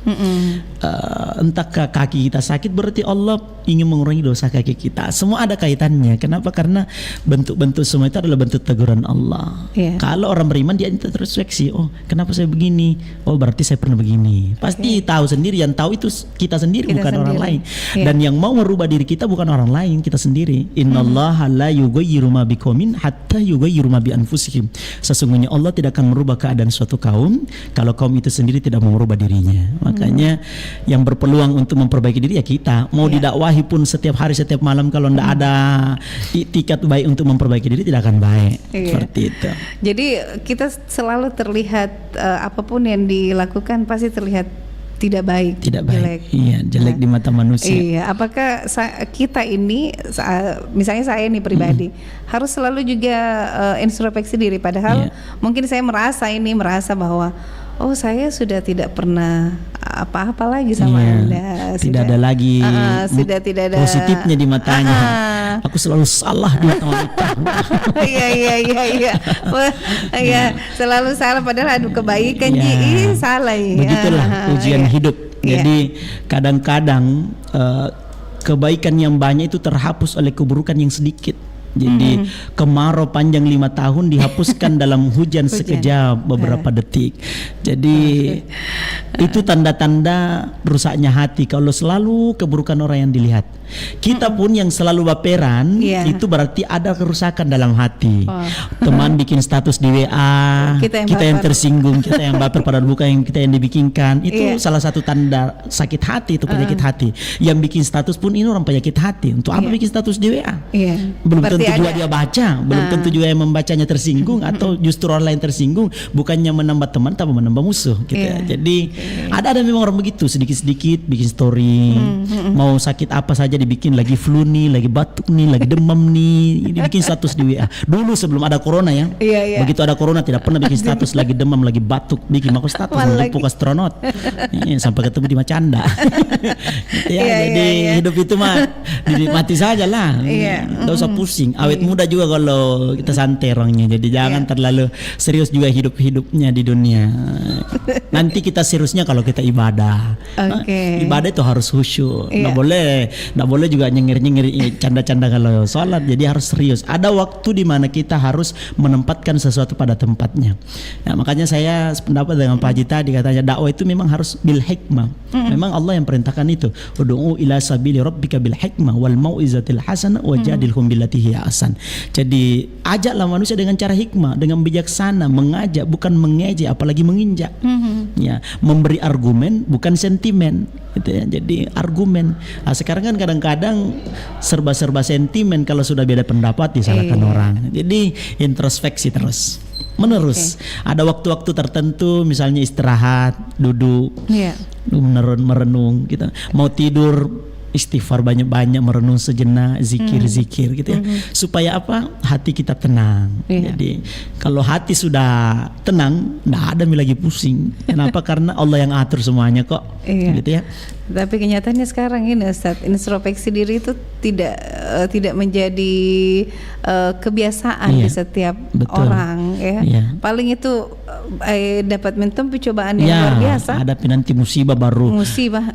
Entah kaki kita sakit, berarti Allah ingin mengurangi dosa kaki kita. Semua ada kaitannya. Kenapa? Karena bentuk-bentuk semua itu adalah bentuk teguran Allah. Kalau orang beriman, dia introspeksi. Oh, kenapa saya begini? Oh, berarti saya pernah begini. Pasti tahu sendiri. Yang tahu itu kita sendiri, bukan orang lain. Dan yang mau merubah diri kita bukan orang lain, kita sendiri. Innallaha la yughayyiru ma biqaumin hatta yughayyiru ma bi anfusihim. Sesungguhnya Allah tidak akan merubah keadaan suatu kaum kalau kaum itu sendiri tidak mau merubah dirinya. Makanya yang berpeluang untuk memperbaiki diri ya kita. Mau didakwahi pun setiap hari, setiap malam, kalau tidak ada itikat baik untuk memperbaiki diri, tidak akan baik. Seperti itu. Jadi kita selalu terlihat apapun yang dilakukan pasti terlihat tidak baik, jelek. Jelek di mata manusia. Apakah kita ini, misalnya saya ini pribadi, harus selalu juga introspeksi diri, padahal mungkin saya merasa bahwa oh saya sudah tidak pernah apa-apa lagi sama Anda. Tidak ada lagi sudah tidak ada positifnya di matanya. Aku selalu salah di mata wanita. Selalu salah, padahal aduh kebaikan salah. Begitulah ujian hidup. Jadi kadang-kadang kebaikan yang banyak itu terhapus oleh keburukan yang sedikit. Jadi kemarau panjang 5 tahun dihapuskan dalam hujan sekejap beberapa detik. Jadi itu tanda-tanda rusaknya hati kalau selalu keburukan orang yang dilihat. Kita pun yang selalu baperan itu berarti ada kerusakan dalam hati. Teman bikin status di WA, kita yang tersinggung, kita yang baper padahal bukan yang kita yang dibikinkan. Itu salah satu tanda sakit hati, itu penyakit hati. Yang bikin status pun ini orang penyakit hati. Untuk apa bikin status di WA? Belum berarti tentu juga dia baca, belum tentu juga yang membacanya tersinggung atau justru orang lain tersinggung, bukannya menambah teman tapi menambah musuh gitu ya. Jadi ada memang orang begitu, sedikit-sedikit bikin story, mau sakit apa saja dibikin, lagi flu nih, lagi batuk nih, lagi demam nih, dibikin status di WA. Dulu sebelum ada corona ya, begitu ada corona tidak pernah bikin status lagi demam, lagi batuk, bikin aku status menjemput astronot, sampai ketemu di Macanda. Jadi hidup itu mah dinikmati saja lah, nggak usah pusing. Awet muda juga kalau kita santai orangnya, jadi jangan terlalu serius juga hidup-hidupnya di dunia. Nanti kita seriusnya kalau kita ibadah. Ibadah itu harus khusyuk, nggak boleh juga nyengir-nyengir canda-canda kalau sholat. Jadi harus serius. Ada waktu di mana kita harus menempatkan sesuatu pada tempatnya. Nah, makanya saya sependapat dengan Pak Haji tadi, katanya dakwah itu memang harus bil hikmah. Memang Allah yang perintahkan itu. Ud'u ila sabili rabbika bil hikmah wal mau'izatil hasanah wajadilhum billati hiya ahsan. Jadi ajaklah manusia dengan cara hikmah, dengan bijaksana, mengajak bukan mengejek apalagi menginjak. Ya, memberi argumen bukan sentimen gitu ya. Jadi argumen. Nah, sekarang kan kadang-kadang serba-serba sentimen, kalau sudah beda pendapat disalahkan orang. Jadi introspeksi terus menerus. Ada waktu-waktu tertentu, misalnya istirahat, duduk, merenung gitu. Mau tidur, istighfar banyak-banyak, merenung sejenak, zikir-zikir gitu ya. Supaya apa? Hati kita tenang. Jadi kalau hati sudah tenang, enggak ada lagi pusing. Kenapa? Karena Allah yang atur semuanya kok. Gitu ya. Tapi kenyataannya sekarang ini Ustaz, introspeksi diri itu tidak menjadi kebiasaan di setiap orang ya. Paling itu dapat mentempuh cobaan yang luar biasa. Hadapi nanti musibah baru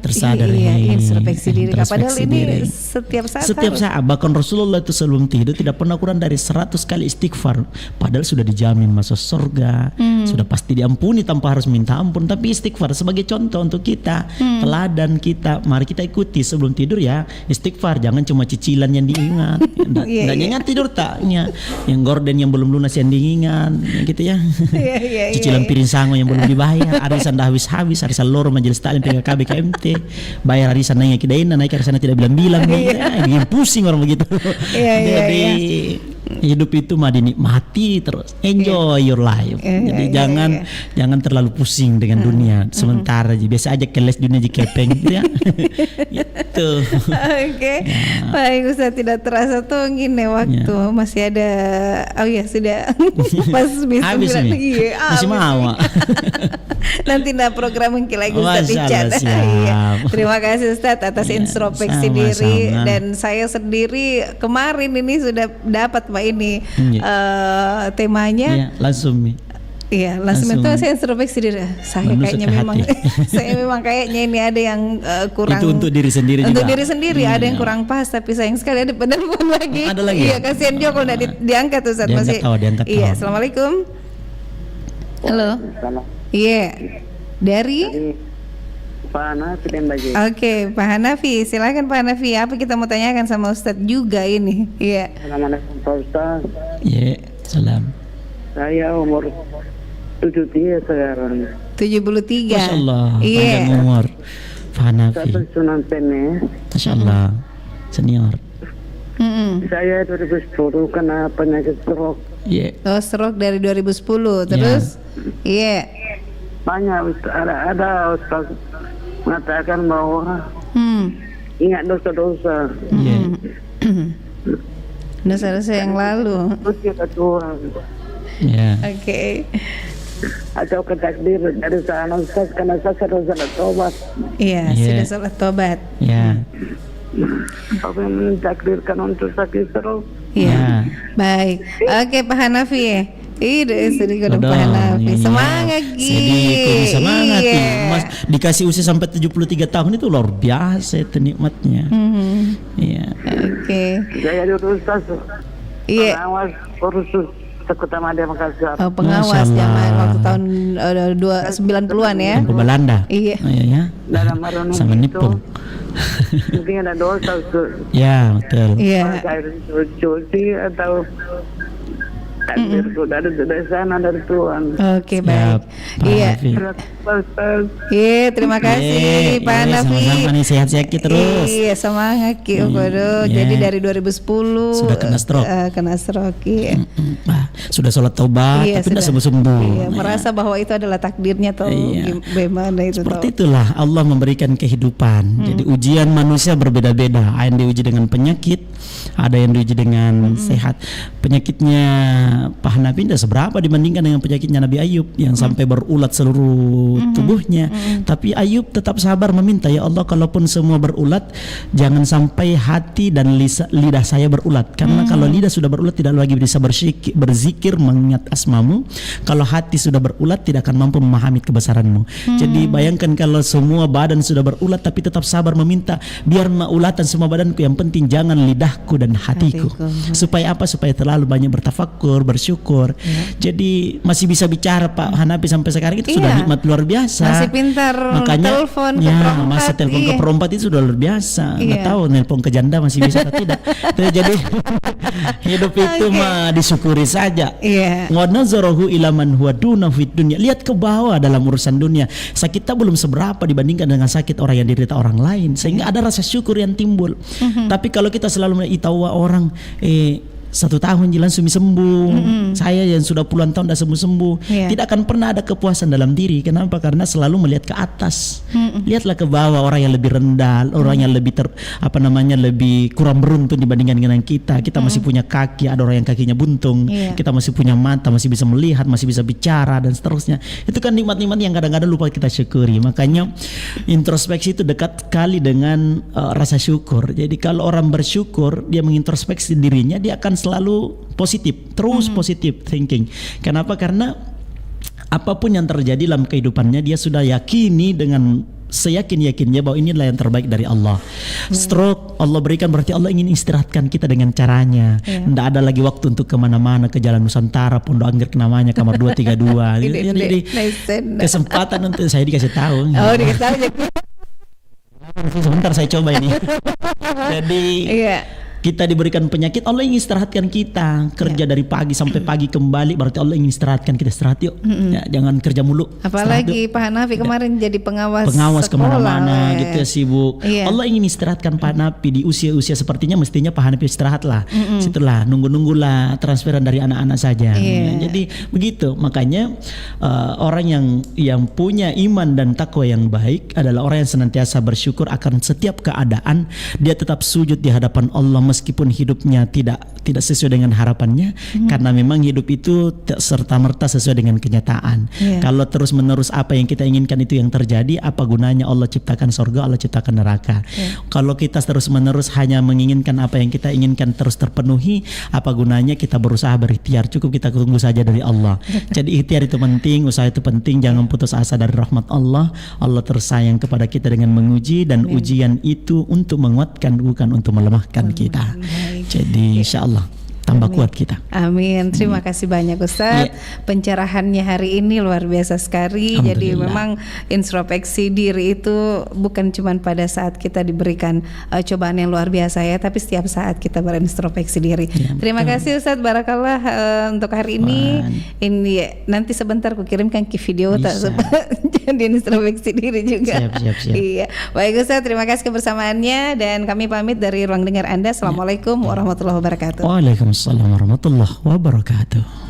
tersadari. Introspeksi diri. Padahal ini setiap saat. Bahkan Rasulullah itu sebelum tidur tidak pernah kurang dari 100 kali istighfar. Padahal sudah dijamin masuk surga, sudah pasti diampuni tanpa harus minta ampun. Tapi istighfar sebagai contoh untuk kita, teladan kita, mari kita ikuti sebelum tidur ya. Istighfar, jangan cuma cicilan yang diingat. Nggak ingat tidur taknya. Yang gorden yang belum lunas yang diingat, gitu ya. Cicilan piring sango yang belum dibayar, arisan dah habis-habis, arisan loro majelis taklim PKKB KMT, bayar arisan naik kidaina, naik arisan tidak bilang-bilang, bikin pusing orang begitu. Jadi hidup itu mah dinikmati terus, enjoy your life. Jadi jangan terlalu pusing dengan dunia. Sementara biasa aja keles dunia aja kepeng gitu ya. Gitu. Baik Ustaz, tidak terasa tuh gini waktu masih ada. Sudah pas habis masih mau. Nanti program mungkin lagi Ustaz Ican. Terima kasih Ustaz atas introspeksi diri. Dan saya sendiri kemarin ini sudah dapat Pak ini temanya langsung itu saya introspeksi diri. Saya kayaknya memang kayaknya ini ada yang kurang. Itu untuk diri sendiri juga. Untuk diri sendiri ada yang kurang pas, tapi sayang sekali ada penelepon lagi. Ada lagi. Iya, kasihan juga kalau enggak diangkat Ustaz. Masih. Iya, Assalamualaikum. Halo. Iya. Dari Pak Hanafi Dembaji. Oke, Pak Hanafi, silakan Pak Hanafi. Apa kita mau tanyakan sama Ustadz juga ini? Iya. Assalamualaikum Pak Ustadz. Iya, salam. Saya umur 73 sekarang. 73. Masya Allah, panjang umur Pak Hanafi. Saya Sunan Pene. Masya Allah, senior. Saya 2010 kena penyakit stroke. Stroke dari 2010. Terus? Iya. Banyak ada Ustaz mengatakan bahwa ingat dosa-dosa. Dosa-dosa yang lalu. Tuhan. Oke. Atau ketakdir dari sana Ustaz, karena saya sudah salat tobat. Sudah salat tobat. Apa yang mentakdirkan untuk sakit stroke? Baik. Oke Pak Hanafi. Sedih Pak Hanafi. Semangat semangat Mas, dikasih usia sampai 73 tahun itu luar biasa itu nikmatnya. Oke. Saya dulu Ustaz Iya. Pengawas kursus Kota Madya Makassar. Oh, pengawas zaman waktu tahun 90-an ya. Tempo Belanda. Iya. Oh, iya ya. Dalam merenung Sama itu Nippon. mungkin ada dosa Ya, betul. Iya. cuci atau takdirku dari sana dari Tuhan. Oke, baik. Pak Iya. Hanafi. Iya, terima kasih Pak Hanafi. Sama-sama nih, sehat-sehat terus. Iya, semangat Ki Okodo. Iya. Jadi dari 2010 Sudah kena stroke. Kena stroke. Iya. Sudah sholat taubat Iya, tapi tidak sudah. sembuh-sembuh. Iya, merasa bahwa itu adalah takdirnya atau Iya. bagaimana itu Seperti tahu. itulah Allah memberikan kehidupan. Jadi ujian manusia berbeda-beda. Ada yang diuji dengan penyakit, ada yang diuji dengan sehat. Penyakitnya Pak Hanafi tidak seberapa dibandingkan dengan penyakitnya Nabi Ayub yang sampai berulat seluruh tubuhnya. Tapi Ayub tetap sabar meminta, ya Allah, kalaupun semua berulat, jangan sampai hati dan lidah saya berulat. Karena kalau lidah sudah berulat tidak lagi bisa berzikir mengingat asmamu. Kalau hati sudah berulat tidak akan mampu memahami kebesaranmu. Jadi bayangkan kalau semua badan sudah berulat tapi tetap sabar meminta, biar maulatan semua badanku, yang penting jangan lidahku dan hatiku. Supaya apa? Supaya terlalu banyak bertafakur, bersyukur. Jadi masih bisa bicara Pak Hanafi sampai sekarang itu sudah nikmat luar biasa. Masih pintar telepon ke perempat. Masih telepon ke perempat itu sudah luar biasa. Nggak tahu nelpon ke janda masih bisa atau tidak. Jadi hidup itu mah disyukuri saja. Iya. Ngonazarahu ila man huwa duna fid dunya. Lihat ke bawah dalam urusan dunia. Sakit kita belum seberapa dibandingkan dengan sakit orang yang diderita orang lain, sehingga ada rasa syukur yang timbul. Tapi kalau kita selalu itawa orang 1 tahun langsung sembuh, saya yang sudah puluhan tahun sudah sembuh, tidak akan pernah ada kepuasan dalam diri. Kenapa? Karena selalu melihat ke atas. Lihatlah ke bawah, orang yang lebih rendah, orang yang lebih lebih kurang beruntung dibandingkan dengan kita. Kita masih punya kaki, ada orang yang kakinya buntung. Kita masih punya mata, masih bisa melihat, masih bisa bicara dan seterusnya. Itu kan nikmat-nikmat yang kadang-kadang lupa kita syukuri. Makanya introspeksi itu dekat sekali dengan rasa syukur. Jadi kalau orang bersyukur, dia mengintrospeksi dirinya, dia akan selalu positif, terus positif thinking. Kenapa? Karena apapun yang terjadi dalam kehidupannya, dia sudah yakini dengan seyakin-yakinnya bahwa inilah yang terbaik dari Allah. Stroke Allah berikan berarti Allah ingin istirahatkan kita dengan caranya. Tidak ada lagi waktu untuk kemana-mana, ke Jalan Nusantara, Pondok Anggrek namanya, kamar 232. Jadi kesempatan untuk saya dikasih tahu. Oh, dikasih tahu. Sebentar saya coba ini. Jadi kita diberikan penyakit, Allah ingin istirahatkan kita. Kerja dari pagi sampai pagi kembali, berarti Allah ingin istirahatkan kita. Istirahat yuk, jangan kerja mulu. Apalagi Pak Hanafi kemarin jadi pengawas kemana-mana gitu, sibuk. Allah ingin istirahatkan Pak Hanafi di usia-usia sepertinya. Mestinya Pak Hanafi istirahat lah. Situlah nunggu-nunggulah transferan dari anak-anak saja. Jadi begitu. Makanya orang yang punya iman dan takwa yang baik adalah orang yang senantiasa bersyukur akan setiap keadaan. Dia tetap sujud di hadapan Allah meskipun hidupnya tidak sesuai dengan harapannya, karena memang hidup itu serta-merta sesuai dengan kenyataan. Kalau terus-menerus apa yang kita inginkan itu yang terjadi, apa gunanya Allah ciptakan surga, Allah ciptakan neraka. Kalau kita terus-menerus hanya menginginkan apa yang kita inginkan terus terpenuhi, apa gunanya kita berusaha berikhtiar? Cukup kita tunggu saja dari Allah. Jadi ikhtiar itu penting, usaha itu penting, jangan putus asa dari rahmat Allah. Allah tersayang kepada kita dengan menguji, dan ujian itu untuk menguatkan, bukan untuk melemahkan kita. Jadi insya Allah tambah kuat kita. Amin. Terima kasih banyak Ustadz. Pencerahannya hari ini luar biasa sekali. Jadi memang introspeksi diri itu bukan cuma pada saat kita diberikan cobaan yang luar biasa ya, tapi setiap saat kita berintrospeksi diri. Terima kasih Ustadz, barakallah untuk hari ini. Ini nanti sebentar ku kirimkan ke video jadi introspeksi diri juga. Siap. Iya. Baik Ustadz, terima kasih kebersamaannya, dan kami pamit dari ruang dengar Anda. Assalamualaikum warahmatullahi wabarakatuh. Waalaikumsalam warahmatullahi wabarakatuh.